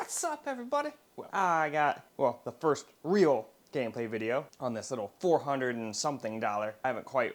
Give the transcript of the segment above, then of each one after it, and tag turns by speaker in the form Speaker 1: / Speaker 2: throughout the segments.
Speaker 1: What's up, everybody? Well, I got, the first real gameplay video on this little $400 and something. I haven't quite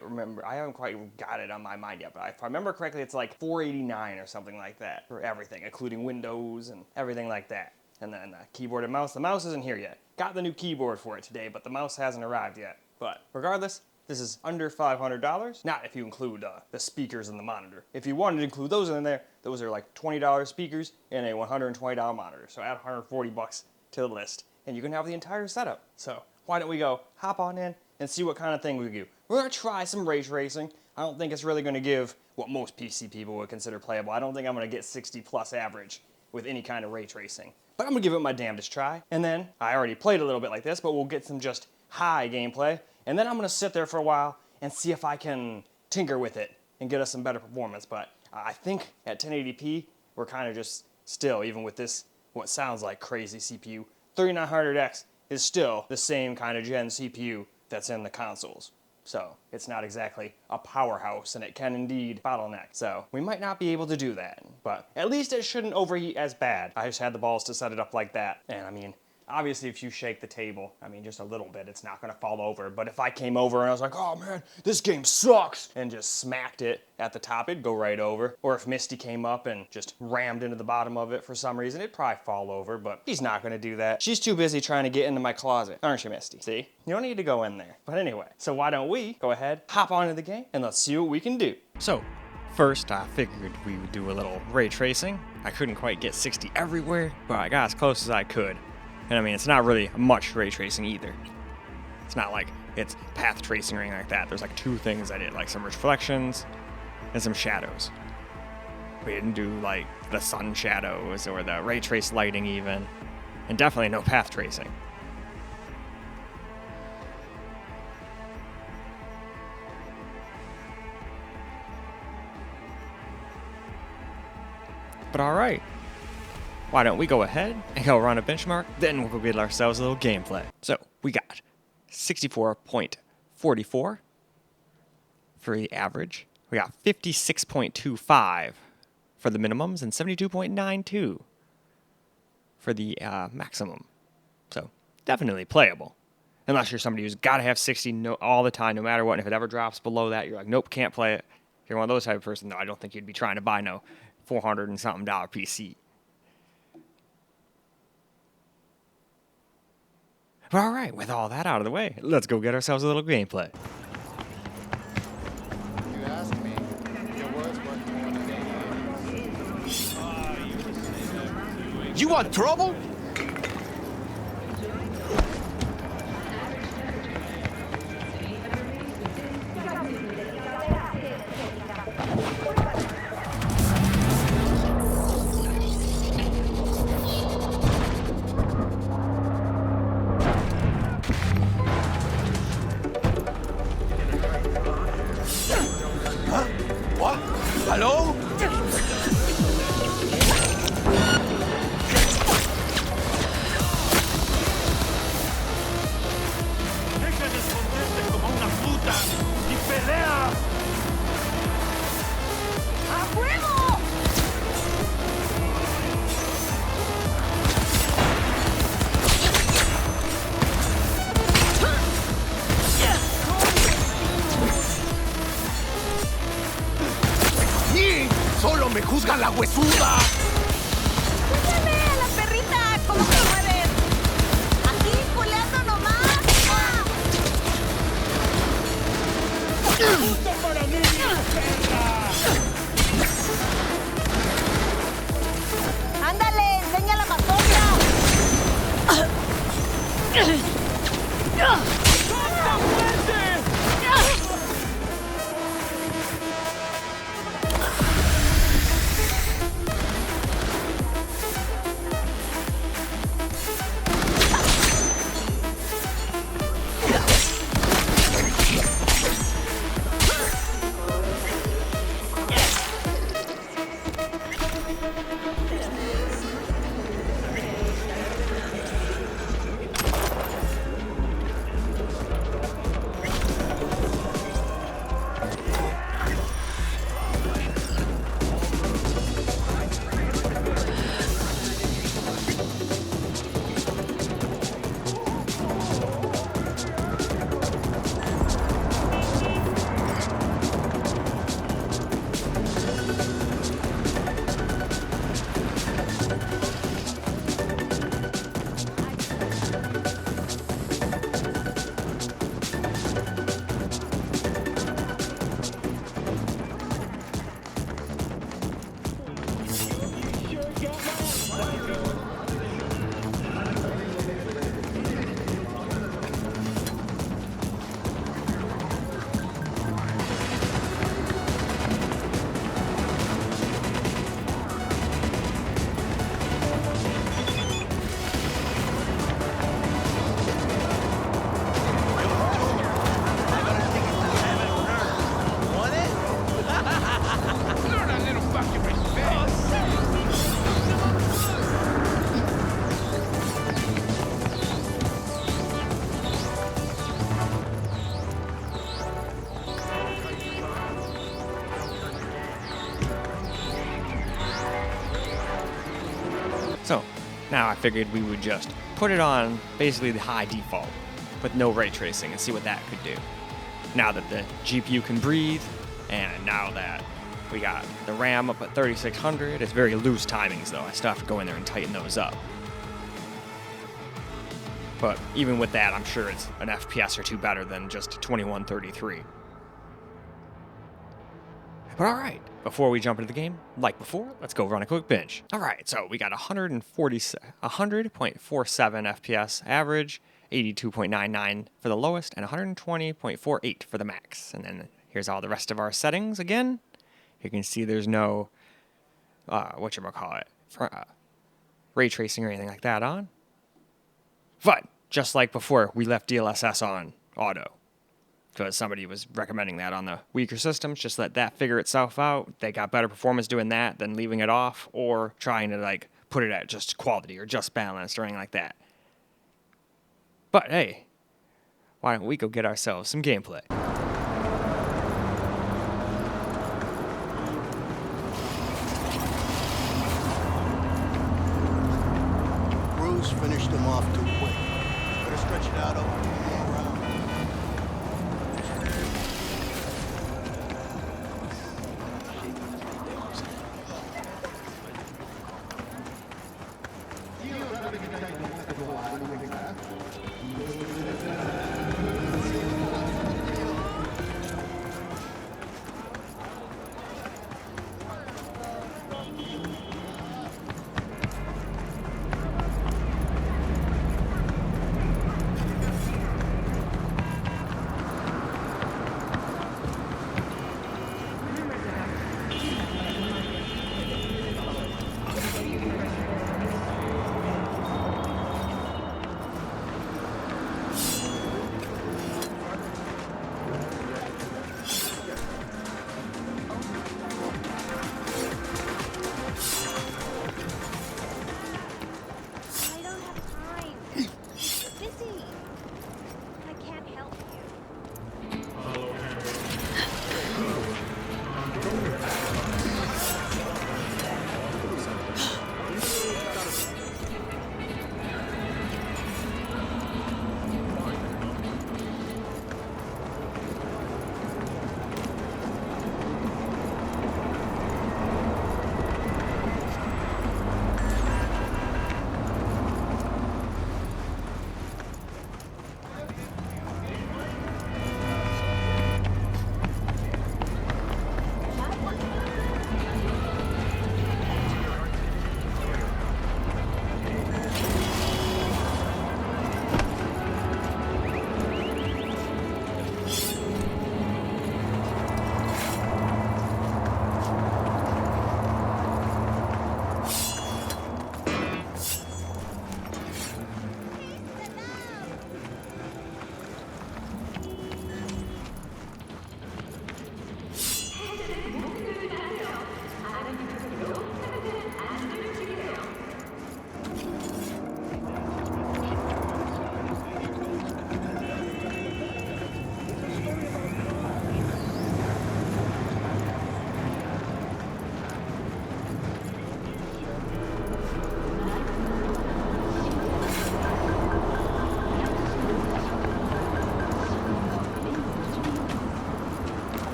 Speaker 1: got it on my mind yet, but if I remember correctly, it's like $489 or something like that for everything, including Windows and everything like that. And then keyboard and mouse. The mouse isn't here yet. Got the new keyboard for it today, but the mouse hasn't arrived yet. But regardless, this is under $500. Not if you include the speakers and the monitor. If you wanted to include those in there, those are like $20 speakers and a $120 monitor. So add $140 to the list, and you can have the entire setup. So why don't we go hop on in and see what kind of thing we do. We're gonna try some ray tracing. I don't think it's really gonna give what most PC people would consider playable. I don't think I'm gonna get 60 plus average with any kind of ray tracing. But I'm gonna give it my damnedest try. And then, I already played a little bit like this, but we'll get some just high gameplay. And then I'm gonna sit there for a while and see if I can tinker with it and get us some better performance. But I think at 1080p, we're kind of just still, even with this, what sounds like crazy CPU, 3900X is still the same kind of gen CPU that's in the consoles. So it's not exactly a powerhouse, and it can indeed bottleneck. So we might not be able to do that, but at least it shouldn't overheat as bad. I just had the balls to set it up like that. And I mean, obviously if you shake the table, I mean, just a little bit, it's not gonna fall over. But if I came over and I was like, oh man, this game sucks, and just smacked it at the top, it'd go right over. Or if Misty came up and just rammed into the bottom of it for some reason, it'd probably fall over, but she's not gonna do that. She's too busy trying to get into my closet, aren't you, Misty? See? You don't need to go in there. But anyway, so why don't we go ahead, hop onto the game, and let's see what we can do. So, first, I figured we would do a little ray tracing. I couldn't quite get 60 everywhere, but I got as close as I could. And I mean, it's not really much ray tracing either. It's not like it's path tracing or anything like that. There's like two things I did, like some reflections and some shadows. We didn't do like the sun shadows or the ray trace lighting even. And definitely no path tracing. But alright. Why don't we go ahead and go run a benchmark, then we'll go get ourselves a little gameplay. So, we got 64.44 for the average. We got 56.25 for the minimums and 72.92 for the maximum. So, definitely playable. Unless you're somebody who's got to have 60 all the time, no matter what, and if it ever drops below that, you're like, nope, can't play it. If you're one of those type of person, though, I don't think you'd be trying to buy no $400 and something PC. All right, with all that out of the way, let's go get ourselves a little gameplay.
Speaker 2: You asked me, your words worth more than any.
Speaker 3: You want trouble? ¿Aló? Deja de esconderte como una puta y pelea. ¡A fuego! ¡Solo me juzga la huesuda!
Speaker 4: ¡Escúchame a la perrita! ¿Cómo te mueves? ¡Aquí, culeando nomás! ¡Ah!
Speaker 3: ¡Punto para mí, perra!
Speaker 4: ¡Ándale! ¡Enseña la matona!
Speaker 3: ¡Salta fuerte!
Speaker 1: So now I figured we would just put it on basically the high default with no ray tracing and see what that could do. Now that the GPU can breathe, and now that we got the RAM up at 3600, it's very loose timings though. I still have to go in there and tighten those up. But even with that, I'm sure it's an FPS or two better than just 2133. But alright, before we jump into the game, like before, let's go run a quick bench. Alright, so we got 100.47 FPS average, 82.99 for the lowest, and 120.48 for the max. And then here's all the rest of our settings again. You can see there's no, ray tracing or anything like that on. But, just like before, we left DLSS on auto. Because somebody was recommending that on the weaker systems. Just let that figure itself out. They got better performance doing that than leaving it off or trying to like put it at just quality or just balanced or anything like that. But hey, why don't we go get ourselves some gameplay?
Speaker 5: Bruce finished him off too quick. Better stretch it out over one more round.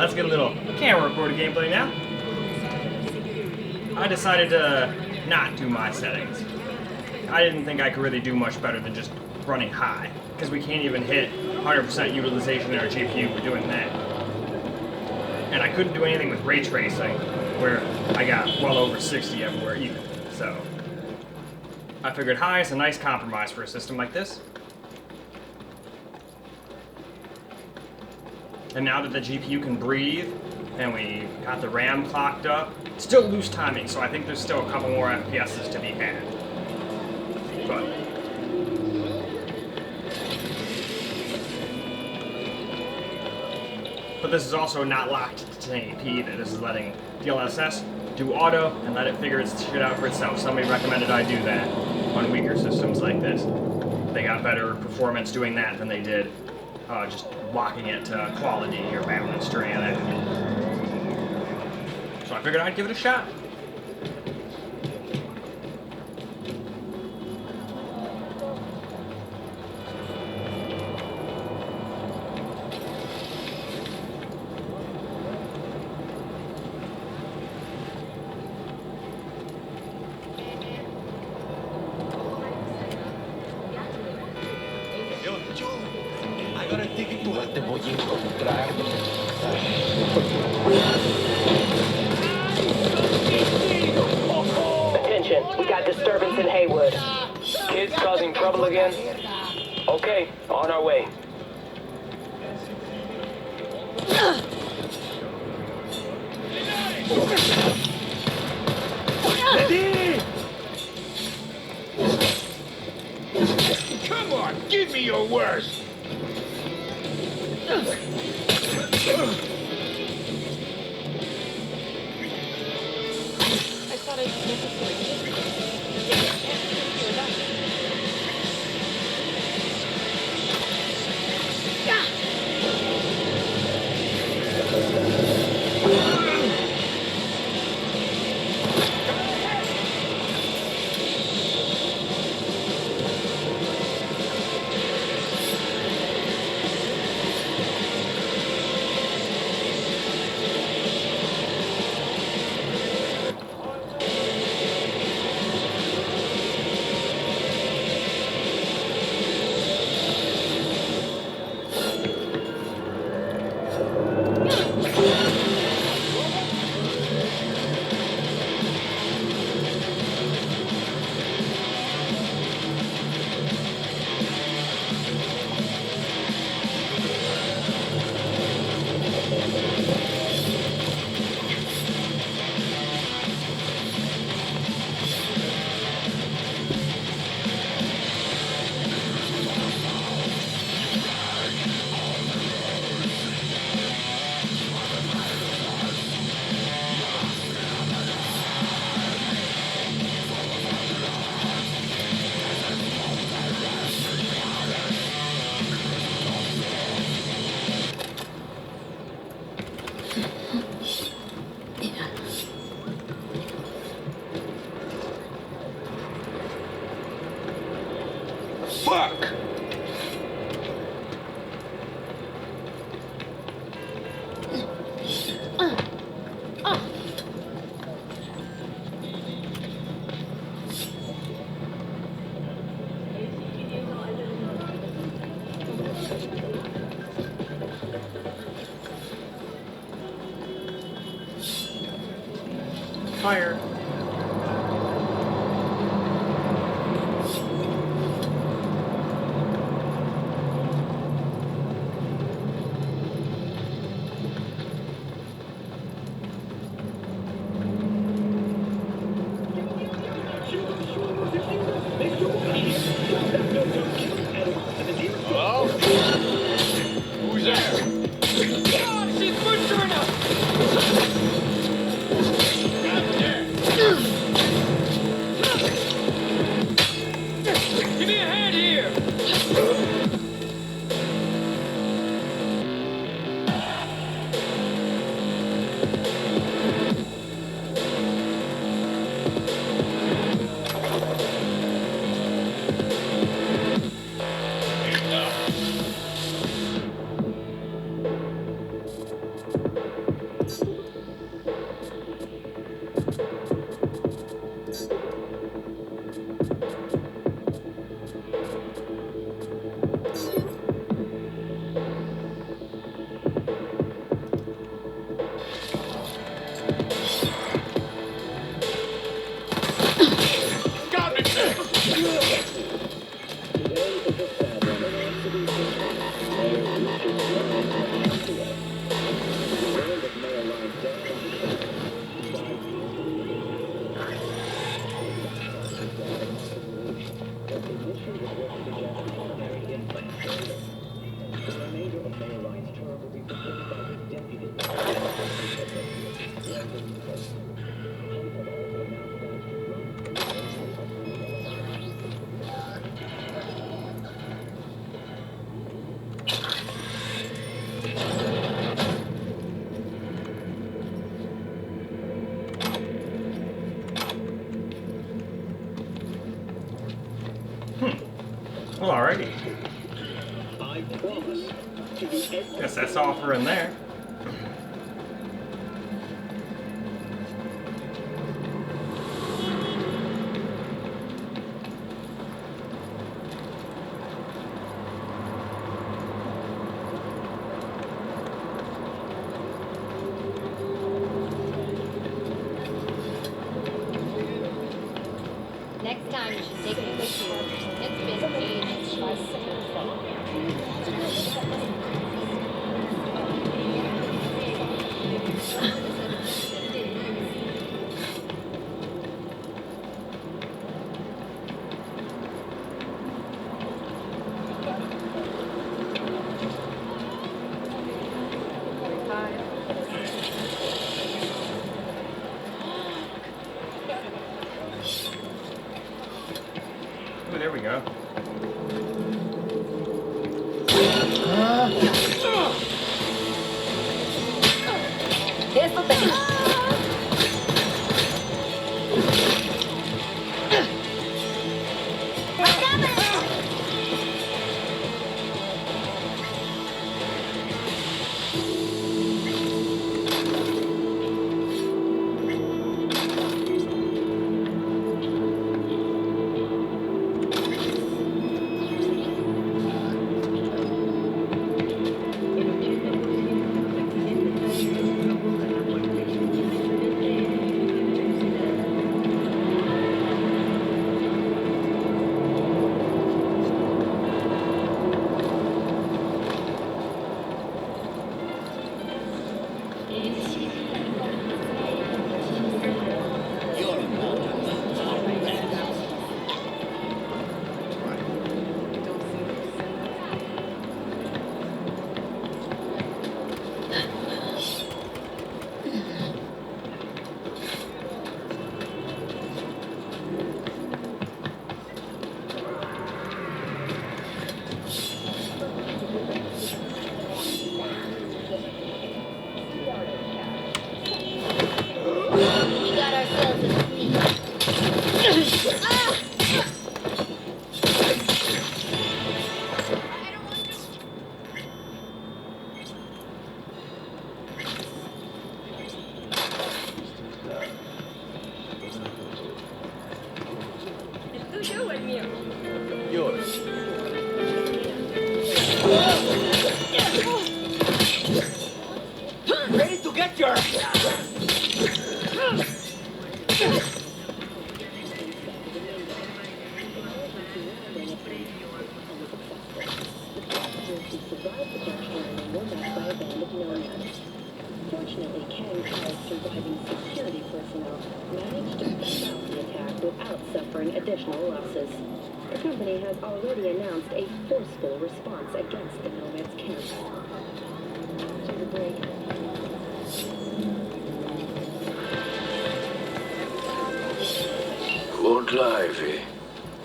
Speaker 1: let's get a little camera recorded gameplay now. I decided to not do my settings. I didn't think I could really do much better than just running high, because we can't even hit 100% utilization in our GPU for doing that. And I couldn't do anything with ray tracing, where I got well over 60 everywhere either. So I figured high is a nice compromise for a system like this. And now that the GPU can breathe, and we got the RAM clocked up, still loose timing, so I think there's still a couple more FPSs to be had. But this is also not locked to 1080p either. This is letting DLSS do auto and let it figure its shit out for itself. Somebody recommended I do that on weaker systems like this. They got better performance doing that than they did just locking it to quality or balanced or any of that. So I figured I'd give it a shot.
Speaker 6: Attention, we got disturbance in Haywood. Kids causing trouble again? Okay, on our way.
Speaker 3: Come on, give me your worst. Fuck!
Speaker 1: Fire.
Speaker 3: Hello? Who's there?
Speaker 6: She's butchering us!
Speaker 3: Out there!
Speaker 1: Well, alrighty. Guess that's all for in there.
Speaker 7: Next time you should take a picture. It's been ages.
Speaker 1: Oh, there we go.
Speaker 7: Esto te... We got ourselves a sneak. ¿El tuyo o el mío?
Speaker 5: Yours.
Speaker 3: Ready to get your...
Speaker 8: Fortunately, Kang Kao's surviving security personnel managed to fend off the attack without suffering additional losses. The company has already announced a forceful response against the Nomad's camp. To the break.
Speaker 9: Won't lie, V.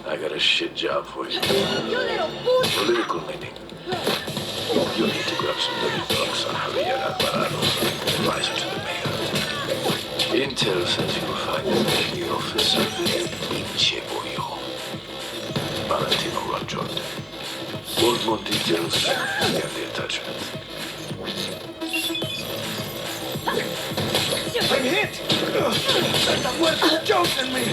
Speaker 9: I got a shit job for you.
Speaker 7: ¡You little puto!
Speaker 9: Political meeting. You'll need to grab some dirty dogs on Javier Alvarado, advisor to the mayor. Intel says you'll find him in the office of Pinche Boyo. Valentino Rajon. Want more details? Get the attachment.
Speaker 3: I'm hit! There's a muerto joke in me!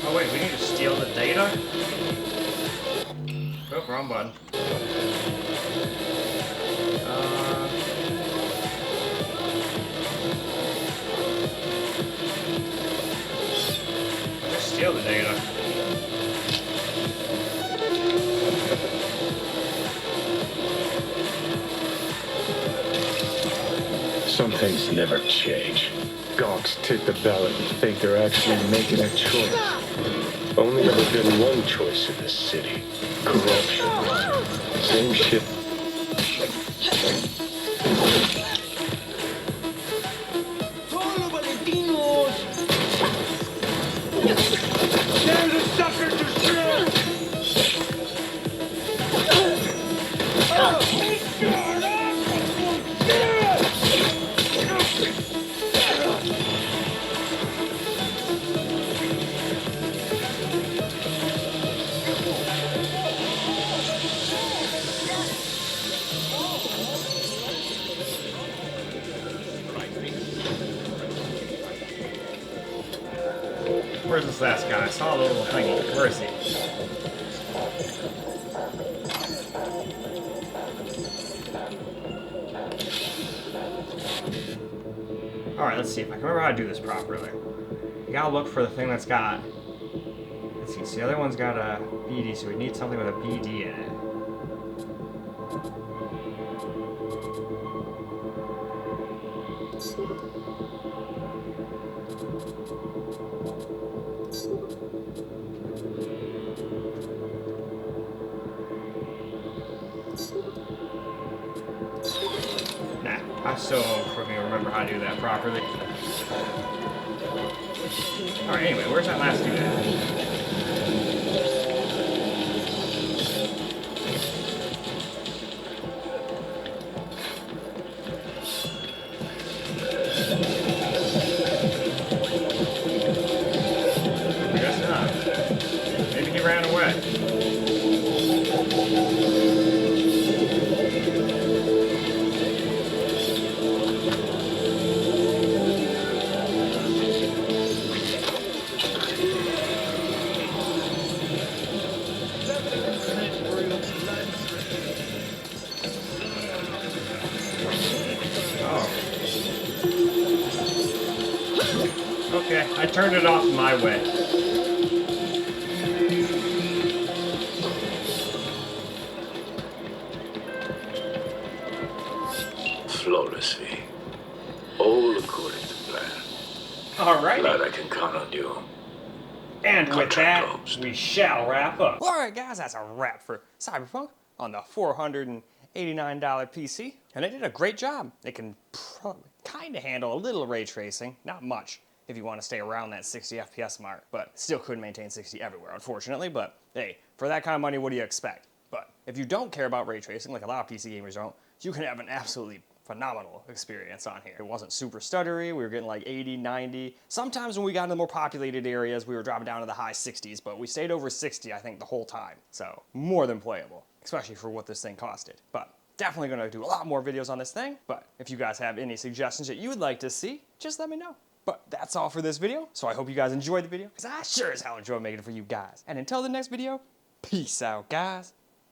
Speaker 1: Oh wait, we need to steal the data? Oh, wrong button. Just steal the data.
Speaker 10: Some things never change. Gonks take the ballot and think they're actually making a choice. Only ever been one choice in this city. Corruption. Same shit.
Speaker 3: Solo Valentinos! Tear the sucker to shreds!
Speaker 1: Where's this last guy? I saw the little thingy. Where is he? Alright, let's see if I can remember how to do this properly. You gotta look for the thing that's got... Let's see, so the other one's got a BD, so we need something with a BD in it. Nah, I still don't freaking remember how to do that properly. Alright, anyway, where's that last dude at? I guess not. Maybe he ran away. Okay, I turned it off my way.
Speaker 9: Flawlessly. All according to plan.
Speaker 1: Alright.
Speaker 9: Glad I can count on you.
Speaker 1: And with
Speaker 9: Contract
Speaker 1: that,
Speaker 9: closed.
Speaker 1: we shall wrap up. Alright guys, that's a wrap for Cyberpunk on the $489 PC. And they did a great job. They can kind of handle a little ray tracing, not much, if you want to stay around that 60 FPS mark, but still couldn't maintain 60 everywhere, unfortunately. But hey, for that kind of money, what do you expect? But if you don't care about ray tracing, like a lot of PC gamers don't, you can have an absolutely phenomenal experience on here. It wasn't super stuttery. We were getting like 80, 90. Sometimes when we got into the more populated areas, we were dropping down to the high 60s, but we stayed over 60, I think, the whole time. So more than playable, especially for what this thing costed. But definitely gonna do a lot more videos on this thing. But if you guys have any suggestions that you would like to see, just let me know. But that's all for this video. So I hope you guys enjoyed the video, because I sure as hell enjoyed making it for you guys. And until the next video, peace out, guys.